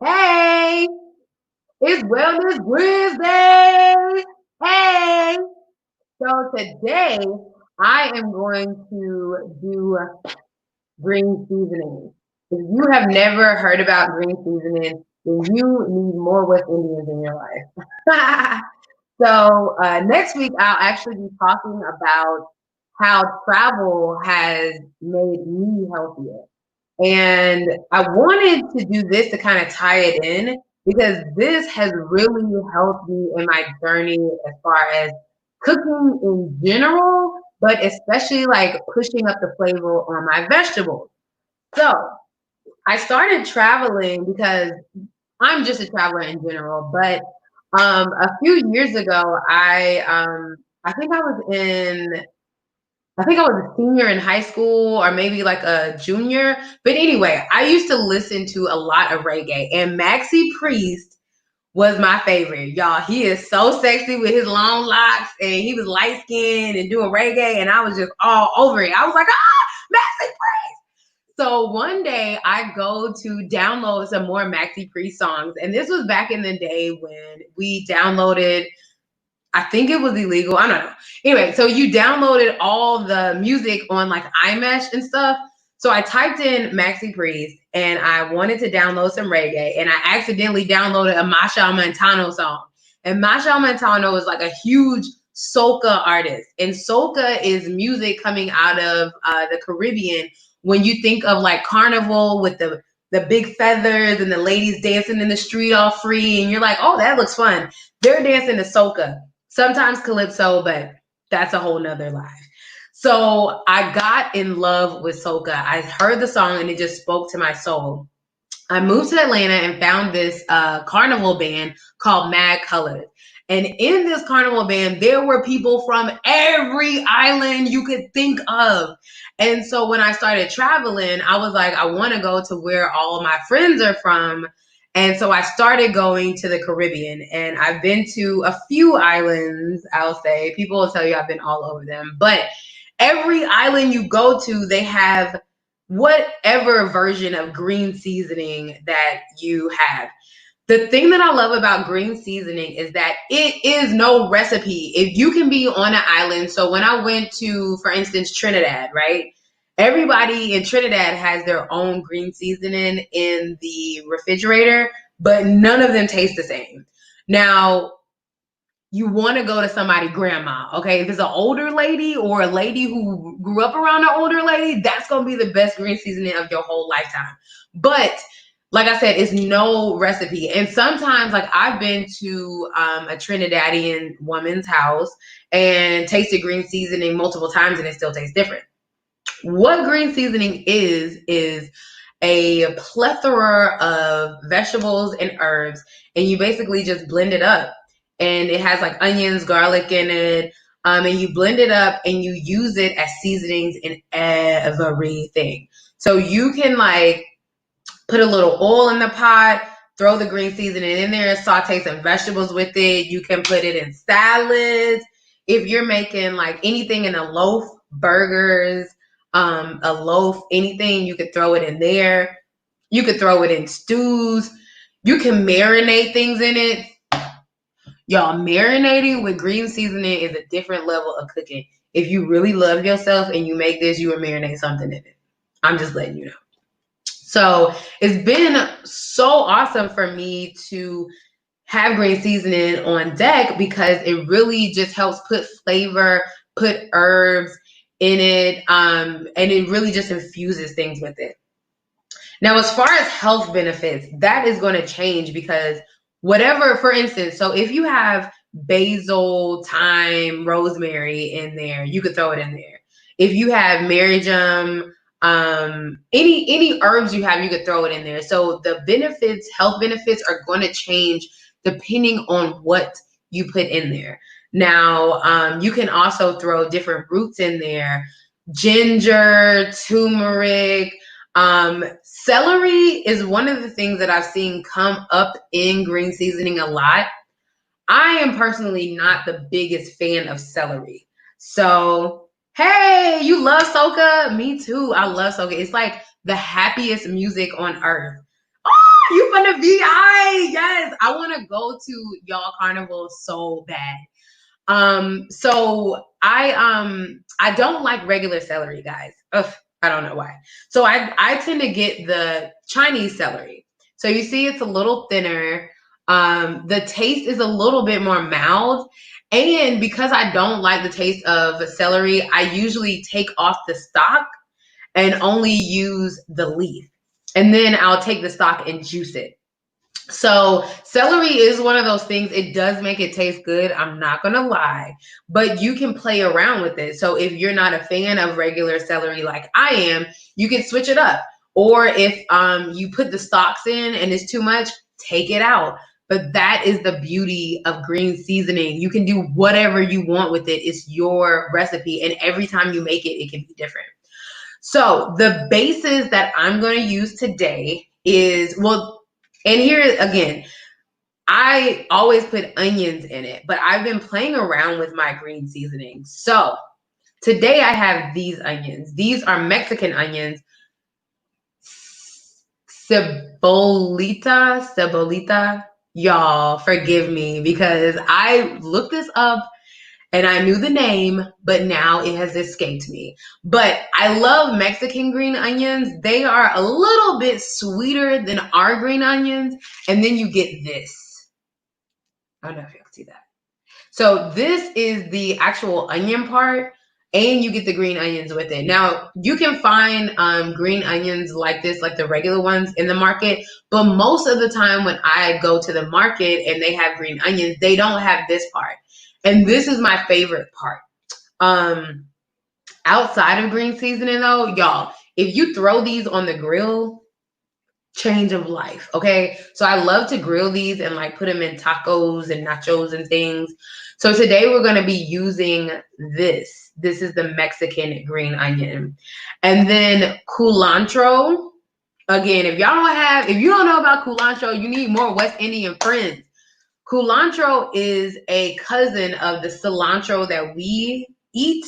Hey, it's Wellness Wednesday. Hey, so today I am going to do green seasoning. If you have never heard about green seasoning, then you need more West Indians in your life. So next week I'll actually be talking about how travel has made me healthier. And I wanted to do this to kind of tie it in because this has really helped me in my journey as far as cooking in general, but especially like pushing up the flavor on my vegetables. So I started traveling because I'm just a traveler in general, but a few years ago, I think I think I was a senior in high school or maybe like a junior. But anyway, I used to listen to a lot of reggae, and Maxi Priest was my favorite. Y'all, he is so sexy with his long locks, and he was light skinned and doing reggae, and I was just all over it. I was like, Maxi Priest. So one day I go to download some more Maxi Priest songs, and this was back in the day when we downloaded, I think it was illegal. I don't know. Anyway, so you downloaded all the music on like iMesh and stuff. So I typed in Maxi Priest and I wanted to download some reggae, and I accidentally downloaded a Machel Montano song. And Machel Montano is like a huge soca artist, and soca is music coming out of the Caribbean. When you think of like carnival with the big feathers and the ladies dancing in the street all free, and you're like, oh, that looks fun. They're dancing to soca, sometimes calypso, but that's a whole nother life. So I got in love with soca. I heard the song and it just spoke to my soul. I moved to Atlanta and found this carnival band called Mad Colors. And in this carnival band, there were people from every island you could think of. And so when I started traveling, I was like, I want to go to where all of my friends are from. And so I started going to the Caribbean, and I've been to a few islands, I'll say. People will tell you I've been all over them. But every island you go to, they have whatever version of green seasoning that you have. The thing that I love about green seasoning is that it is no recipe. If you can be on an island, so when I went to, for instance, Trinidad, right? Everybody in Trinidad has their own green seasoning in the refrigerator, but none of them taste the same. Now, you want to go to somebody grandma, okay? If it's an older lady or a lady who grew up around an older lady, that's going to be the best green seasoning of your whole lifetime. But like I said, it's no recipe. And sometimes, like I've been to a Trinidadian woman's house and tasted green seasoning multiple times and it still tastes different. What green seasoning is a plethora of vegetables and herbs, and you basically just blend it up. And it has like onions, garlic in it, and you blend it up and you use it as seasonings in everything. So you can like put a little oil in the pot, throw the green seasoning in there, saute some vegetables with it. You can put it in salads. If you're making like anything in a loaf, burgers, a loaf, anything, you could throw it in there. You could throw it in stews. You can marinate things in it. Y'all, marinating with green seasoning is a different level of cooking. If you really love yourself and you make this, you will marinate something in it. I'm just letting you know. So it's been so awesome for me to have green seasoning on deck because it really just helps put flavor, put herbs in it, and it really just infuses things with it. Now, as far as health benefits, that is going to change because whatever, for instance, so if you have basil, thyme, rosemary in there, you could throw it in there. If you have marjoram, any herbs you have, you could throw it in there. So the benefits, health benefits, are going to change depending on what you put in there. Now, you can also throw different roots in there: ginger, turmeric, Celery is one of the things that I've seen come up in green seasoning a lot. I am personally not the biggest fan of celery. So, hey, you love soca? Me too. I love soca. It's like the happiest music on earth. Oh, you from the VI? Yes, I want to go to y'all carnival so bad. So I don't like regular celery, guys. Ugh, I don't know why. So I tend to get the Chinese celery. So you see it's a little thinner. The taste is a little bit more mild. And because I don't like the taste of celery, I usually take off the stalk and only use the leaf. And then I'll take the stalk and juice it. So celery is one of those things. It does make it taste good. I'm not going to lie, but you can play around with it. So if you're not a fan of regular celery like I am, you can switch it up. Or if you put the stalks in and it's too much, take it out. But that is the beauty of green seasoning. You can do whatever you want with it. It's your recipe. And every time you make it, it can be different. So the bases that I'm going to use today is, well, and here again, I always put onions in it, but I've been playing around with my green seasoning. So today I have these onions. These are Mexican onions, cebolita. Y'all forgive me because I looked this up and I knew the name, but now it has escaped me. But I love Mexican green onions. They are a little bit sweeter than our green onions. And then you get this. I don't know if you can see that. So this is the actual onion part, and you get the green onions with it. Now, you can find green onions like this, like the regular ones in the market, but most of the time when I go to the market and they have green onions, they don't have this part. And this is my favorite part. Outside of green seasoning though, y'all, if you throw these on the grill, change of life. Okay. So I love to grill these and like put them in tacos and nachos and things. So today we're going to be using this. This is the Mexican green onion. And then culantro. Again, if you don't know about culantro, you need more West Indian friends. Culantro is a cousin of the cilantro that we eat,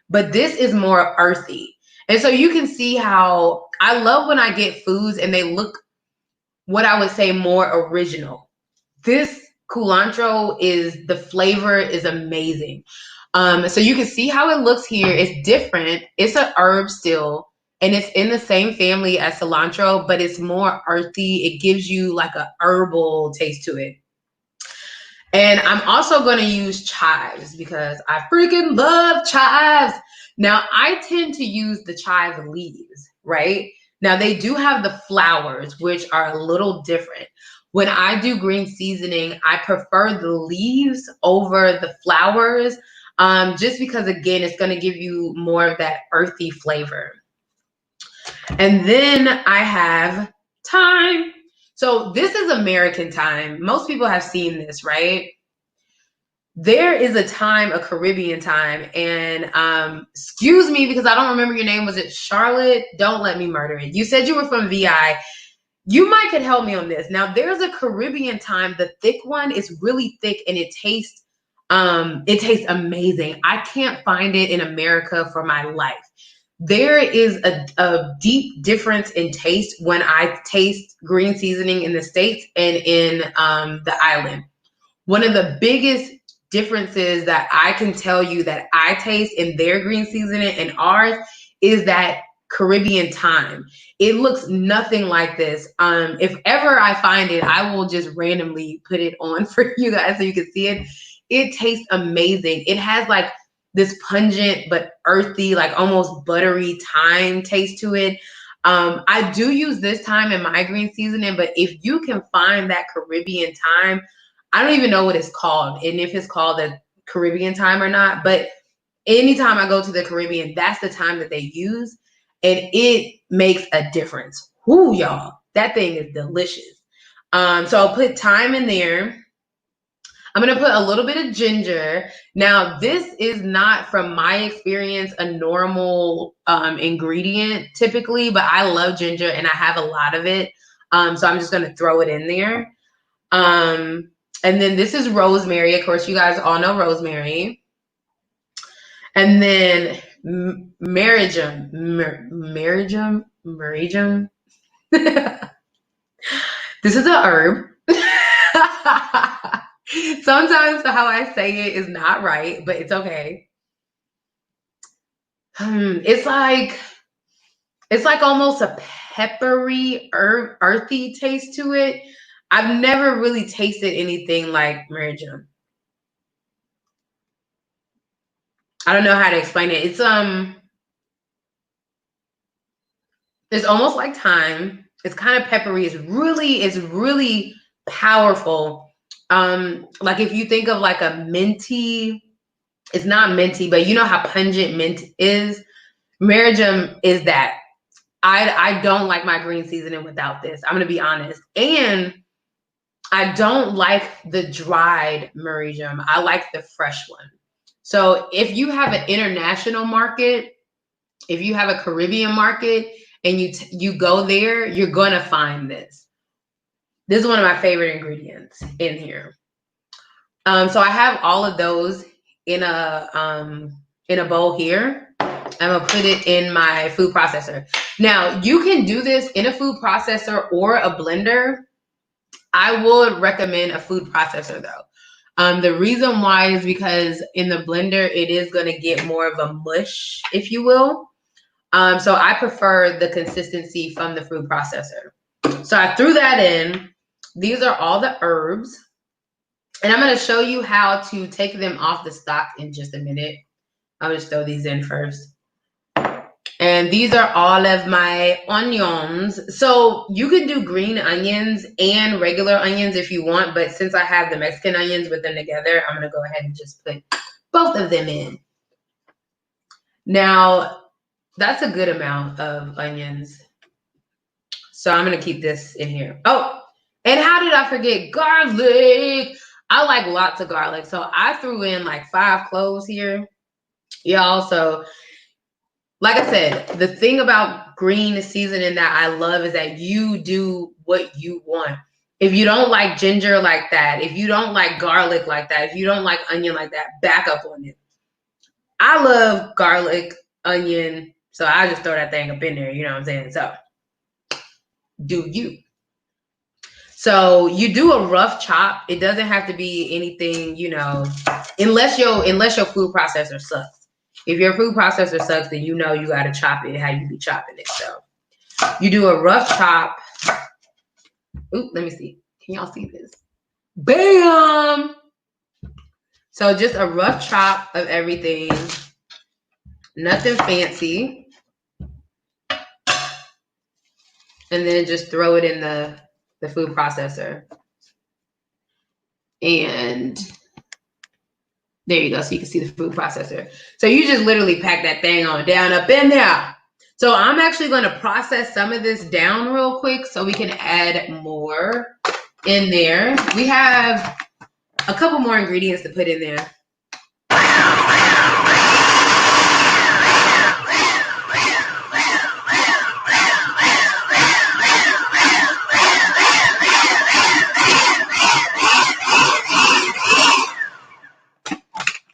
but this is more earthy. And so you can see how I love when I get foods and they look, what I would say, more original. This culantro is, the flavor is amazing. So you can see how it looks here. It's different. It's a herb still, and it's in the same family as cilantro, but it's more earthy. It gives you like a herbal taste to it. And I'm also going to use chives because I freaking love chives. Now, I tend to use the chive leaves, right? Now, they do have the flowers, which are a little different. When I do green seasoning, I prefer the leaves over the flowers, just because, again, it's going to give you more of that earthy flavor. And then I have thyme. So this is American thyme. Most people have seen this, right? There is a thyme, a Caribbean thyme, and excuse me because I don't remember your name. Was it Charlotte? Don't let me murder it. You said you were from VI. You might could help me on this. Now there's a Caribbean thyme. The thick one is really thick and it tastes amazing. I can't find it in America for my life. There is a deep difference in taste when I taste green seasoning in the States and in the island. One of the biggest differences that I can tell you that I taste in their green seasoning and ours is that Caribbean thyme. It looks nothing like this. If ever I find it, I will just randomly put it on for you guys so you can see it. It tastes amazing. It has like this pungent but earthy, like almost buttery thyme taste to it. I do use this thyme in my green seasoning, but if you can find that Caribbean thyme, I don't even know what it's called and if it's called a Caribbean thyme or not, but anytime I go to the Caribbean, that's the time that they use, and it makes a difference. Whoo, y'all, that thing is delicious. So I'll put thyme in there. I'm going to put a little bit of ginger. Now, this is not, from my experience, a normal ingredient typically, but I love ginger and I have a lot of it. So I'm just going to throw it in there. And then this is rosemary. Of course, you guys all know rosemary. And then marigum. This is a herb. Sometimes how I say it is not right, but it's okay. It's like almost a peppery, earthy taste to it. I've never really tasted anything like marigum. I don't know how to explain it. It's almost like thyme. It's kind of peppery. It's really powerful. Like if you think of like a minty, it's not minty, but you know how pungent mint is. Marigum is that. I don't like my green seasoning without this. I'm gonna be honest. And I don't like the dried marigum. I like the fresh one. So if you have an international market, if you have a Caribbean market and you go there, you're gonna find this. This is one of my favorite ingredients in here. So I have all of those in a bowl here. I'm gonna put it in my food processor. Now you can do this in a food processor or a blender. I would recommend a food processor though. The reason why is because in the blender, it is going to get more of a mush, if you will. So I prefer the consistency from the food processor. So I threw that in. These are all the herbs. And I'm going to show you how to take them off the stock in just a minute. I'll just throw these in first. And these are all of my onions. So you can do green onions and regular onions if you want, but since I have the Mexican onions with them together, I'm going to go ahead and just put both of them in. Now, that's a good amount of onions. So I'm going to keep this in here. Oh, and how did I forget garlic? I like lots of garlic. So I threw in like 5 cloves here. Y'all, so like I said, the thing about green seasoning that I love is that you do what you want. If you don't like ginger like that, if you don't like garlic like that, if you don't like onion like that, back up on it. I love garlic, onion, so I just throw that thing up in there, you know what I'm saying? So, do you. So, you do a rough chop. It doesn't have to be anything, you know, unless your food processor sucks. If your food processor sucks, then you know you got to chop it how you be chopping it. So you do a rough chop. Ooh, let me see. Can y'all see this? Bam! So just a rough chop of everything. Nothing fancy. And then just throw it in the food processor. And there you go. So you can see the food processor. So you just literally pack that thing on down up in there. So I'm actually going to process some of this down real quick so we can add more in there. We have a couple more ingredients to put in there.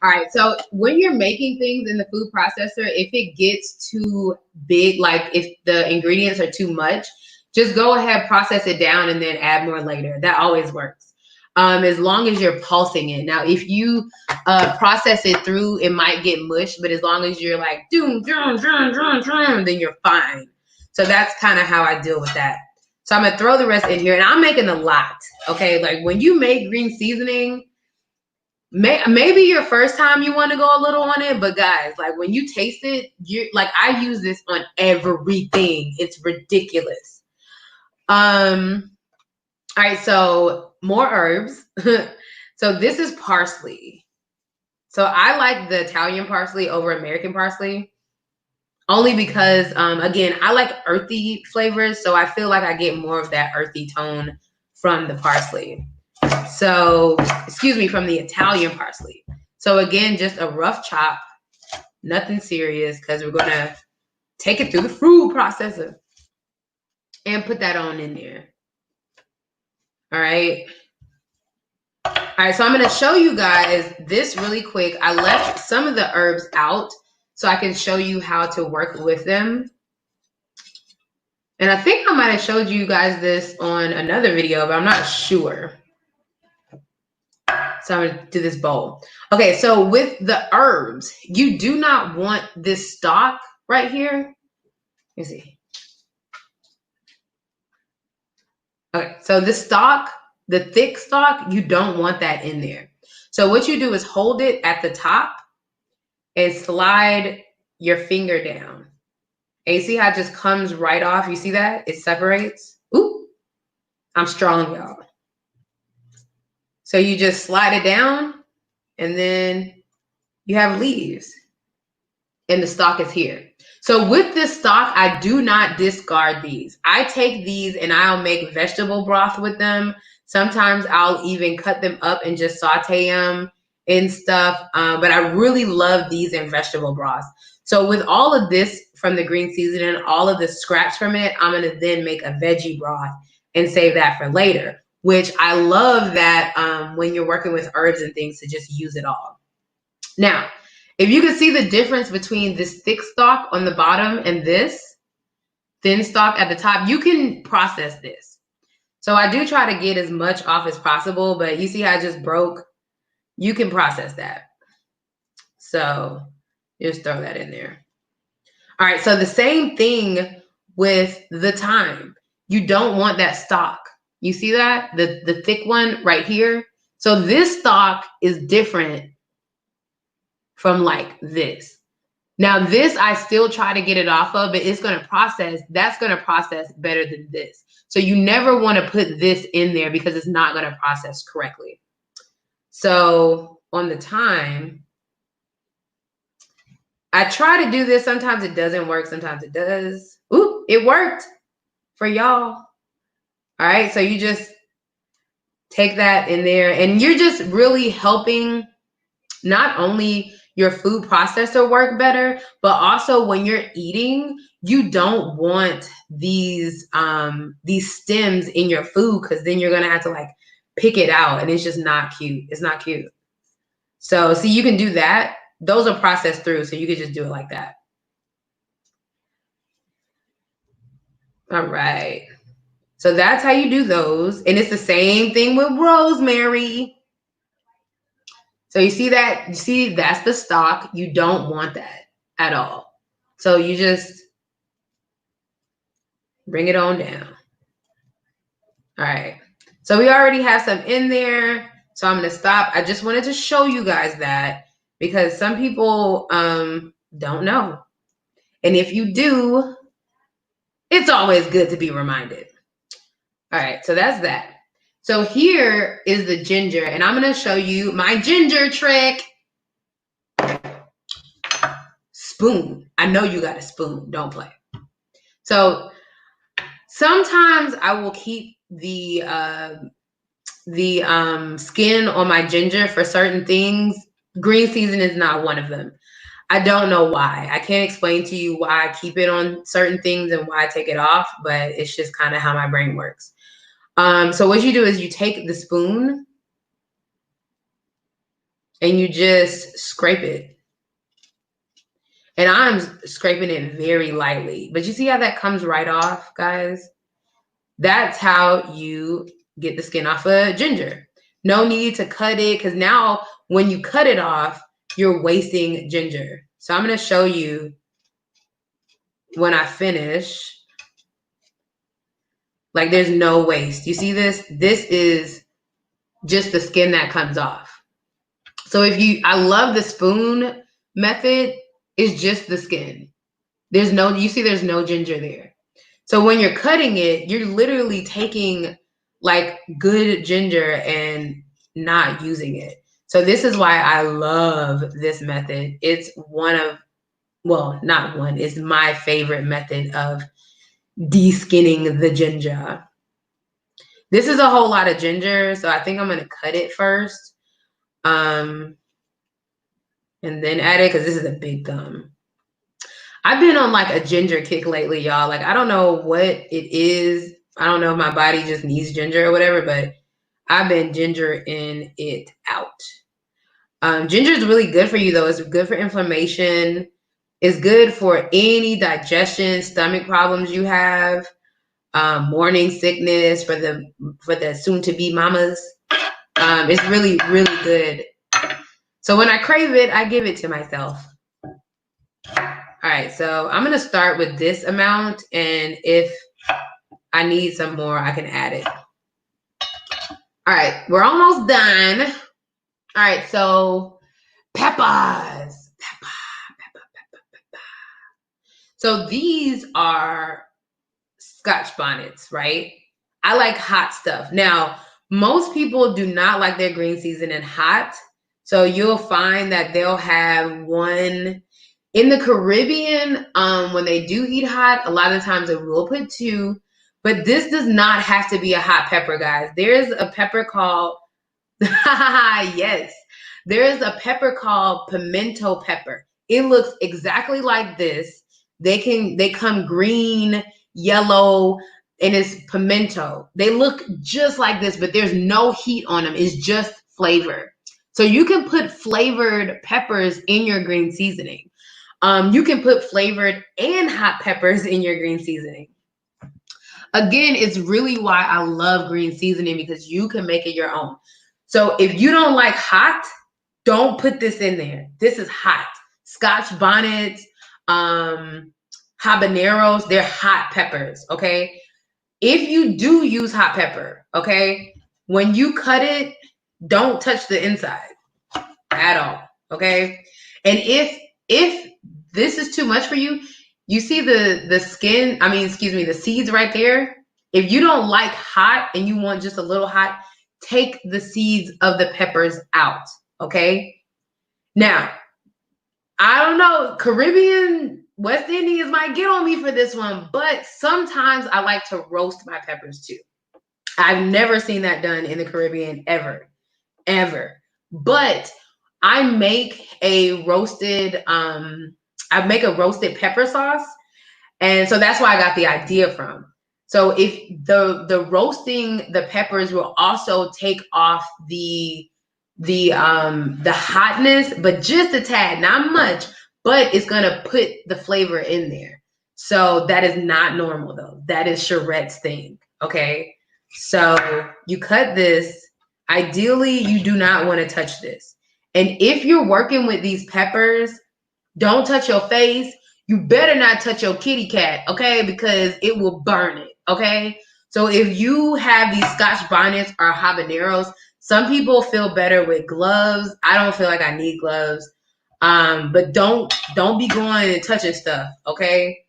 All right, so when you're making things in the food processor, if it gets too big, like if the ingredients are too much, just go ahead, process it down, and then add more later. That always works. As long as you're pulsing it. Now, if you process it through, it might get mush, but as long as you're like, then you're fine. So that's kind of how I deal with that. So I'm going to throw the rest in here, and I'm making a lot, okay? Like when you make green seasoning, maybe your first time you want to go a little on it, but guys, like when you taste it, you're like, I use this on everything. It's ridiculous. All right, so more herbs. So this is parsley. So I like the Italian parsley over American parsley only because, again, I like earthy flavors. So I feel like I get more of that earthy tone from the parsley. So, excuse me, from the Italian parsley. So again, just a rough chop, nothing serious, because we're gonna take it through the food processor and put that on in there. All right. All right, so I'm gonna show you guys this really quick. I left some of the herbs out so I can show you how to work with them. And I think I might have showed you guys this on another video, but I'm not sure. So I'm gonna do this bowl. Okay, so with the herbs, you do not want this stalk right here. Let me see. Okay, so the stalk, the thick stalk, you don't want that in there. So what you do is hold it at the top and slide your finger down. And you see how it just comes right off? You see that? It separates. Ooh, I'm strong, y'all. So you just slide it down and then you have leaves and the stalk is here. So with this stalk, I do not discard these. I take these and I'll make vegetable broth with them. Sometimes I'll even cut them up and just saute them and stuff. But I really love these in vegetable broth. So with all of this from the green seasoning, all of the scraps from it, I'm going to then make a veggie broth and save that for later, which I love that when you're working with herbs and things to just use it all. Now, if you can see the difference between this thick stalk on the bottom and this thin stalk at the top, you can process this. So I do try to get as much off as possible, but you see how I just broke? You can process that. So just throw that in there. All right, so the same thing with the thyme. You don't want that stalk. You see that? The thick one right here? So this stalk is different from like this. Now this, I still try to get it off of, but it's going to process. That's going to process better than this. So you never want to put this in there because it's not going to process correctly. So on the thyme, I try to do this. Sometimes it doesn't work. Sometimes it does. Ooh, it worked for y'all. All right. So you just take that in there and you're just really helping not only your food processor work better, but also when you're eating, you don't want these stems in your food because then you're gonna have to like pick it out and it's just not cute. It's not cute. So see, you can do that. Those are processed through, so you could just do it like that. All right. So that's how you do those. And it's the same thing with rosemary. So you see that? You see, that's the stalk. You don't want that at all. So you just bring it on down. All right. So we already have some in there. So I'm going to stop. I just wanted to show you guys that because some people don't know. And if you do, it's always good to be reminded. All right. So that's that. So here is the ginger. And I'm going to show you my ginger trick. Spoon. I know you got a spoon. Don't play. So sometimes I will keep the skin on my ginger for certain things. Green season is not one of them. I don't know why. I can't explain to you why I keep it on certain things and why I take it off, but it's just kind of how my brain works. So what you do is you take the spoon and you just scrape it. And I'm scraping it very lightly. But you see how that comes right off, guys? That's how you get the skin off of ginger. No need to cut it because now when you cut it off, you're wasting ginger. So I'm going to show you when I finish. Like there's no waste. You see this? This is just the skin that comes off. So I love the spoon method. It's just the skin. There's no ginger there. So when you're cutting it, you're literally taking like good ginger and not using it. So this is why I love this method. It's it's my favorite method of de-skinning the ginger. This is a whole lot of ginger, so I think I'm gonna cut it first, and then add it because this is a big thumb. I've been on like a ginger kick lately, y'all. Like I don't know what it is. I don't know if my body just needs ginger or whatever, but I've been gingering it out. Ginger is really good for you though. It's good for inflammation. It's good for any digestion, stomach problems you have. Morning sickness for the soon to be mamas. It's really good. So when I crave it, I give it to myself. All right, so I'm gonna start with this amount, and if I need some more, I can add it. All right, we're almost done. All right, so peppers. Pepper. So these are Scotch bonnets, right? I like hot stuff. Now, most people do not like their green seasoning hot. So you'll find that they'll have one in the Caribbean. When they do eat hot, a lot of times they will put two, but this does not have to be a hot pepper, guys. There's a pepper called, yes, there's a pepper called pimento pepper. It looks exactly like this. They come green, yellow, and it's pimento. They look just like this, but there's no heat on them. It's just flavor. So you can put flavored peppers in your green seasoning. You can put flavored and hot peppers in your green seasoning. Again, it's really why I love green seasoning, because you can make it your own. So if you don't like hot, don't put this in there. This is hot. Scotch bonnets, habaneros, they're hot peppers, okay? If you do use hot pepper, okay, when you cut it, don't touch the inside at all, okay? And if this is too much for you, you see the skin, the seeds right there. If you don't like hot and you want just a little hot, take the seeds of the peppers out, okay? Now, I don't know, Caribbean, West Indians might get on me for this one, but sometimes I like to roast my peppers too. I've never seen that done in the Caribbean ever. But I make a roasted pepper sauce. And so that's where I got the idea from. So if the roasting the peppers will also take off the hotness, but just a tad, not much, but it's gonna put the flavor in there. So that is not normal though. That is Cherette's thing. Okay. So you cut this. Ideally, you do not want to touch this. And if you're working with these peppers, don't touch your face. You better not touch your kitty cat, okay? Because it will burn it, okay? So if you have these Scotch bonnets or habaneros, some people feel better with gloves. I don't feel like I need gloves. But don't be going and touching stuff, okay?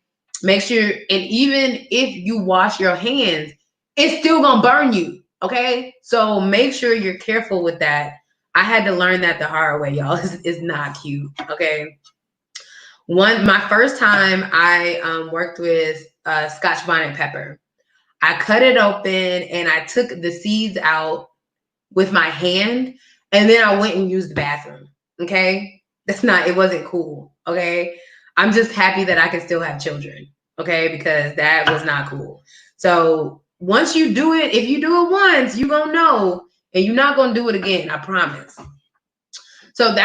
Make sure, and even if you wash your hands, it's still gonna burn you, okay? So make sure you're careful with that. I had to learn that the hard way, y'all. It's not cute, okay? My first time I worked with Scotch bonnet pepper. I cut it open and I took the seeds out with my hand, and then I went and used the bathroom. Okay, it wasn't cool. Okay, I'm just happy that I can still have children. Okay, because that was not cool. So once you do it, if you do it once, you're gonna know, and you're not gonna do it again. I promise. So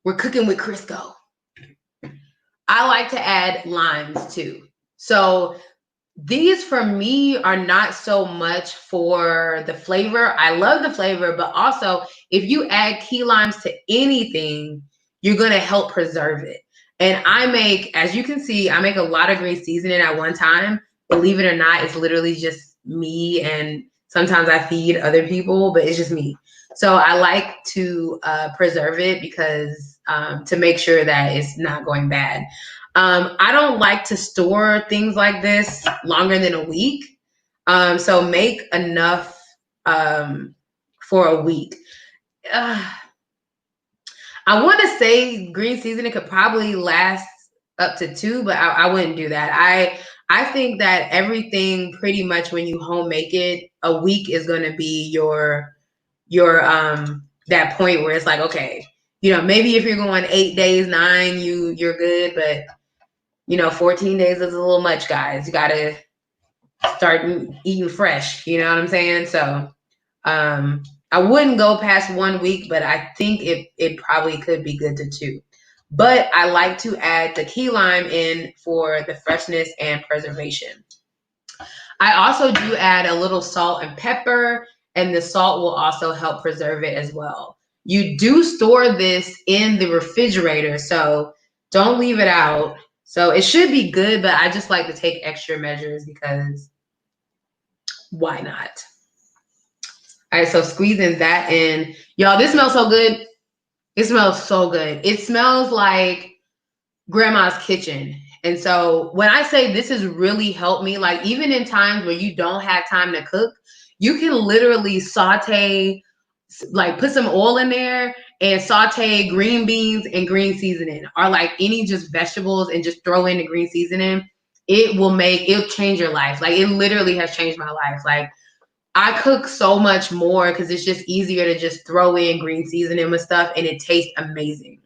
we're cooking with Crisco. I like to add limes too. So these for me are not so much for the flavor. I love the flavor, but also if you add key limes to anything, you're going to help preserve it. And as you can see, I make a lot of green seasoning at one time. Believe it or not, it's literally just me, and sometimes I feed other people, but it's just me. So I like to preserve it because to make sure that it's not going bad. I don't like to store things like this longer than a week. So make enough for a week. I want to say green seasoning could probably last up to 2, but I wouldn't do that. I think that everything pretty much when you home make it, a week is going to be your that point where it's like, okay, maybe if you're going 8 days, 9, you're good, but 14 days is a little much, guys. You got to start eating fresh, you know what I'm saying? So I wouldn't go past 1 week, but I think it probably could be good to 2. But I like to add the key lime in for the freshness and preservation. I also do add a little salt and pepper, and the salt will also help preserve it as well. You do store this in the refrigerator, so don't leave it out. So it should be good, but I just like to take extra measures because why not? All right, so squeezing that in. Y'all, this smells so good. It smells so good. It smells like grandma's kitchen. And so when I say this has really helped me, like even in times where you don't have time to cook, you can literally saute, like put some oil in there and saute green beans and green seasoning, or like any just vegetables, and just throw in the green seasoning. It'll change your life. Like it literally has changed my life. Like I cook so much more because it's just easier to just throw in green seasoning with stuff, and it tastes amazing.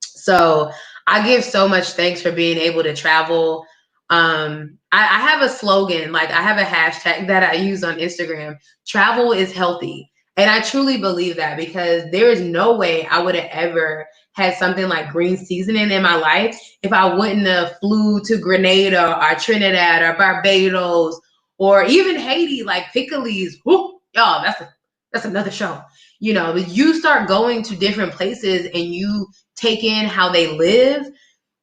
So I give so much thanks for being able to travel. I have a slogan, like I have a hashtag that I use on Instagram. Travel is healthy. And I truly believe that, because there is no way I would have ever had something like green seasoning in my life if I wouldn't have flew to Grenada or Trinidad or Barbados or even Haiti, like Piccoli's. Whoo, y'all, that's another show. You start going to different places and you take in how they live,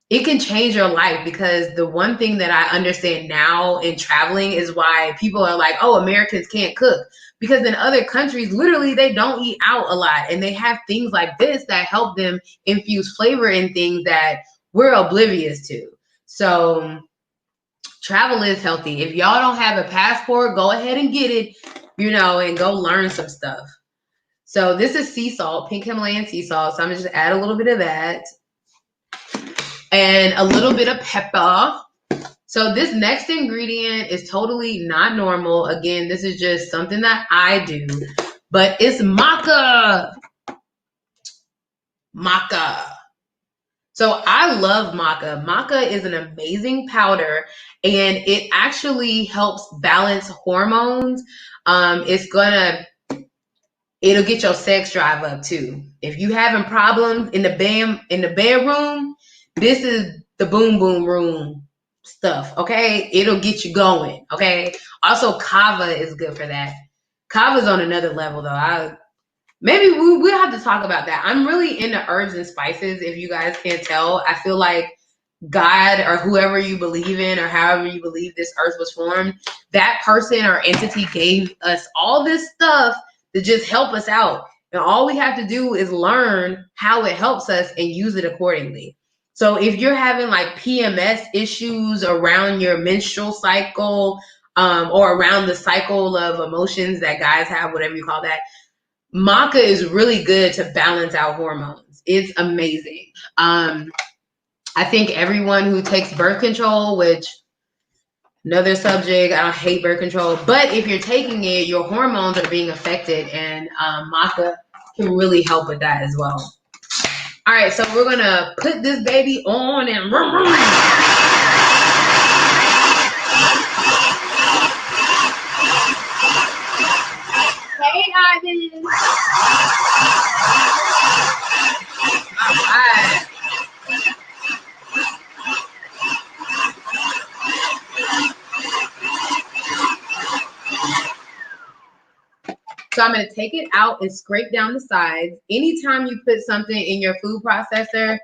it can change your life. Because the one thing that I understand now in traveling is why people are like, oh, Americans can't cook. Because in other countries, literally, they don't eat out a lot. And they have things like this that help them infuse flavor in things that we're oblivious to. So travel is healthy. If y'all don't have a passport, go ahead and get it, and go learn some stuff. So this is sea salt, pink Himalayan sea salt. So I'm going to just add a little bit of that. And a little bit of pepper. So this next ingredient is totally not normal. Again, this is just something that I do. But it's maca. Maca. So I love maca. Maca is an amazing powder, and it actually helps balance hormones. It'll get your sex drive up too. If you having problems in the bedroom, this is the boom boom room stuff, okay? It'll get you going, okay? Also, kava is good for that. Kava's on another level though. Maybe we'll have to talk about that. I'm really into herbs and spices. If you guys can't tell, I feel like God or whoever you believe in, or however you believe this earth was formed, that person or entity gave us all this stuff to just help us out. And all we have to do is learn how it helps us and use it accordingly. So if you're having like PMS issues around your menstrual cycle, or around the cycle of emotions that guys have, whatever you call that, maca is really good to balance out hormones. It's amazing. I think everyone who takes birth control, which another subject, I don't hate birth control, but if you're taking it, your hormones are being affected, and maca can really help with that as well. All right, so we're gonna put this baby on and hey, Ivan. All right. So I'm going to take it out and scrape down the sides. Anytime you put something in your food processor,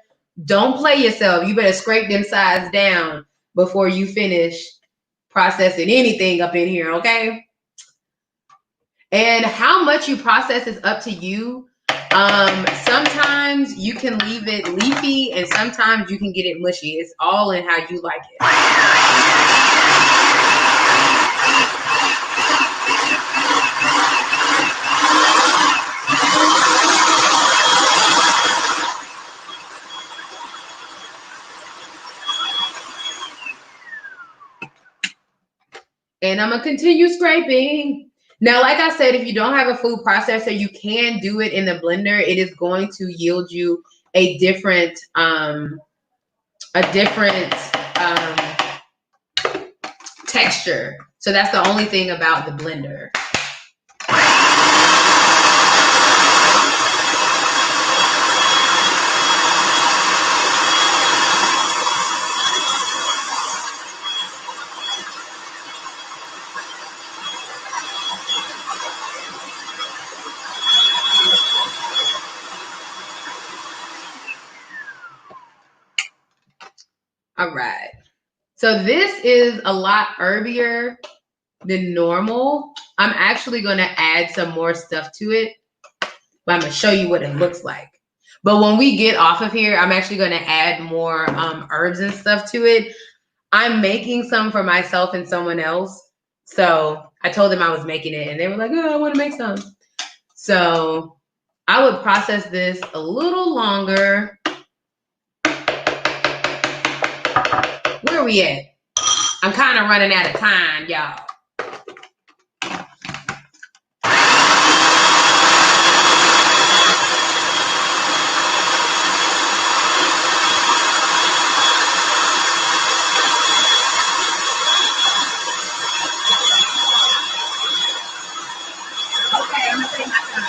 don't play yourself. You better scrape them sides down before you finish processing anything up in here, okay? And how much you process is up to you. Sometimes you can leave it leafy, and sometimes you can get it mushy. It's all in how you like it. And I'm going to continue scraping. Now, like I said, if you don't have a food processor, you can do it in the blender. It is going to yield you a different texture. So that's the only thing about the blender. All right. So this is a lot herbier than normal. I'm actually going to add some more stuff to it, but I'm going to show you what it looks like. But when we get off of here, I'm actually going to add more herbs and stuff to it. I'm making some for myself and someone else. So I told them I was making it, and they were like, oh, I want to make some. So I would process this a little longer. Where are we at? I'm kind of running out of time, y'all. Okay, I'm gonna take my time.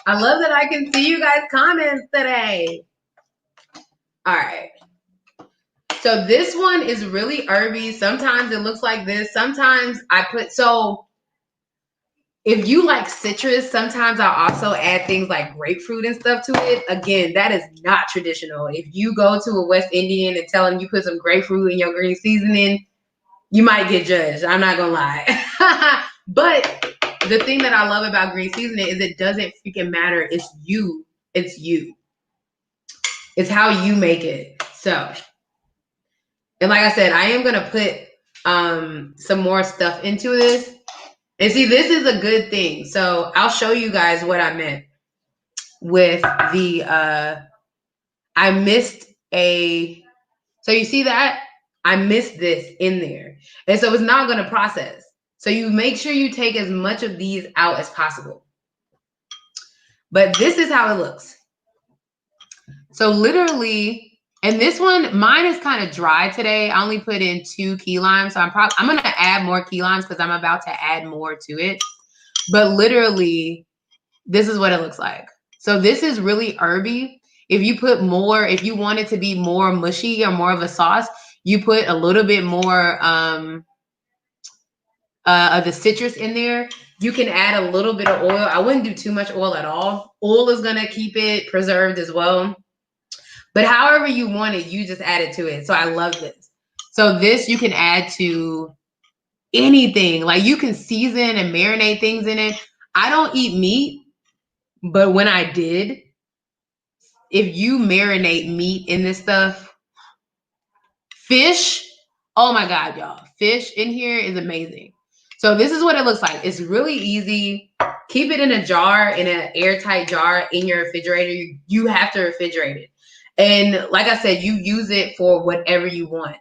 I love that I can see you guys' comments today. All right. So this one is really herby. Sometimes it looks like this. Sometimes I put, so if you like citrus, sometimes I'll also add things like grapefruit and stuff to it. Again, that is not traditional. If you go to a West Indian and tell them you put some grapefruit in your green seasoning, you might get judged. I'm not gonna lie. But the thing that I love about green seasoning is it doesn't freaking matter. It's you. It's you. It's how you make it. So, and like I said, I am gonna put some more stuff into this. And see, this is a good thing. So I'll show you guys what I meant with the I missed a, so you see that? I missed this in there. And so it's not gonna process. So you make sure you take as much of these out as possible. But this is how it looks. So literally, and this one, mine is kind of dry today. I only put in 2 key limes. So I'm gonna add more key limes because I'm about to add more to it. But literally, this is what it looks like. So this is really herby. If you put more, if you want it to be more mushy or more of a sauce, you put a little bit more of the citrus in there. You can add a little bit of oil. I wouldn't do too much oil at all. Oil is gonna keep it preserved as well. But however you want it, you just add it to it. So I love this. So this you can add to anything. Like you can season and marinate things in it. I don't eat meat, but when I did, if you marinate meat in this stuff, fish, oh my God, y'all. Fish in here is amazing. So this is what it looks like. It's really easy. Keep it in a jar, in an airtight jar in your refrigerator. You have to refrigerate it. And like I said, you use it for whatever you want.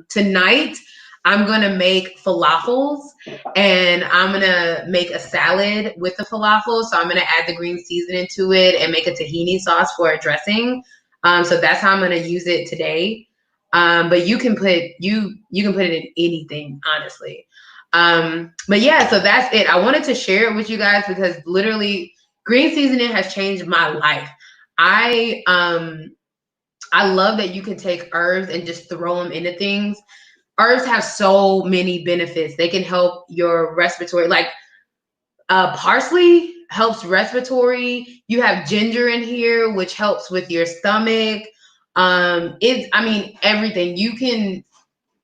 Tonight, I'm going to make falafels and I'm going to make a salad with the falafel. So I'm going to add the green seasoning to it and make a tahini sauce for a dressing. So that's how I'm going to use it today. But you can put you can put it in anything, honestly. But yeah, so that's it. I wanted to share it with you guys because literally green seasoning has changed my life. I love that you can take herbs and just throw them into things. Herbs have so many benefits. They can help your respiratory, like parsley helps respiratory. You have ginger in here, which helps with your stomach. Everything. You can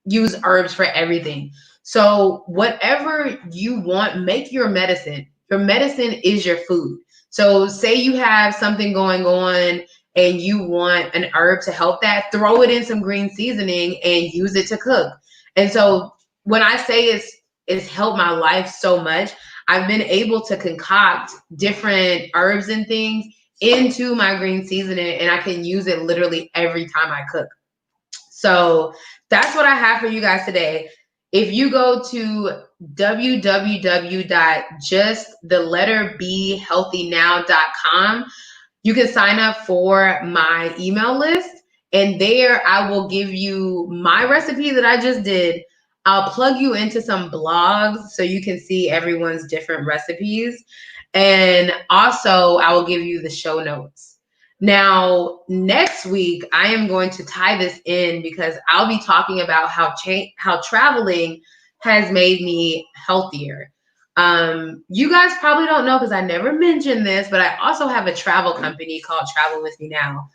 use herbs for everything. So whatever you want, make your medicine. Your medicine is your food. So say you have something going on and you want an herb to help that, throw it in some green seasoning and use it to cook. And so when I say it's helped my life so much, I've been able to concoct different herbs and things into my green seasoning, and I can use it literally every time I cook. So that's what I have for you guys today. If you go to www.justthelletterBhealthynow.com, you can sign up for my email list, and there I will give you my recipe that I just did. I'll plug you into some blogs so you can see everyone's different recipes. And also, I will give you the show notes. Now, next week, I am going to tie this in because I'll be talking about how traveling has made me healthier. You guys probably don't know because I never mentioned this, but I also have a travel company called Travel With Me Now.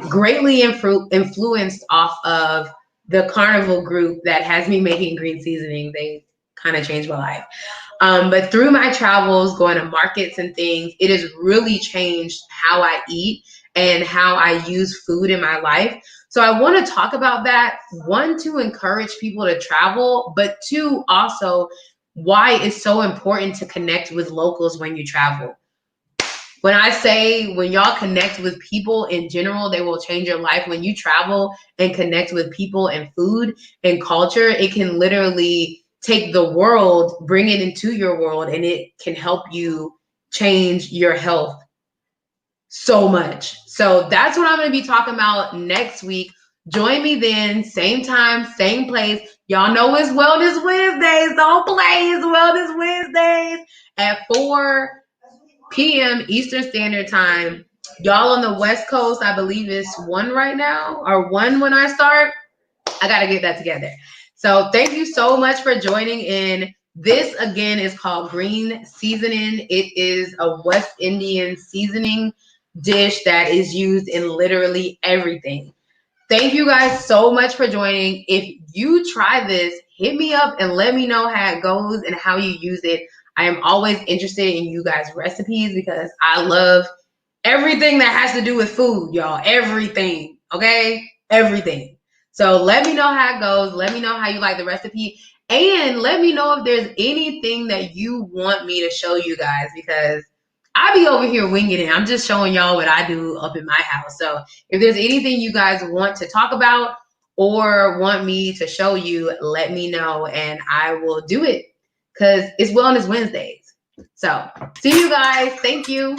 Greatly influenced off of the Carnival group that has me making green seasoning. They kind of changed my life. But through my travels, going to markets and things, it has really changed how I eat and how I use food in my life. So I want to talk about that. One, to encourage people to travel, but two, also why it's so important to connect with locals when you travel. When I say when y'all connect with people in general, they will change your life. When you travel and connect with people and food and culture, it can literally take the world, bring it into your world, and it can help you change your health so much. So that's what I'm going to be talking about next week. Join me then, same time, same place. Y'all know it's Wellness Wednesdays. Don't play. It's Wellness Wednesdays at 4 p.m. Eastern Standard Time. Y'all on the West Coast, I believe it's 1 right now, or 1 when I start. I got to get that together. So thank you so much for joining in. This, again, is called green seasoning. It is a West Indian seasoning dish that is used in literally everything. Thank you guys so much for joining. If you try this, hit me up and let me know how it goes and how you use it. I am always interested in you guys' recipes because I love everything that has to do with food, y'all. Everything, okay? Everything. So let me know how it goes. Let me know how you like the recipe. And let me know if there's anything that you want me to show you guys, because I be over here winging it. I'm just showing y'all what I do up in my house. So if there's anything you guys want to talk about or want me to show you, let me know and I will do it because it's Wellness Wednesdays. So see you guys. Thank you.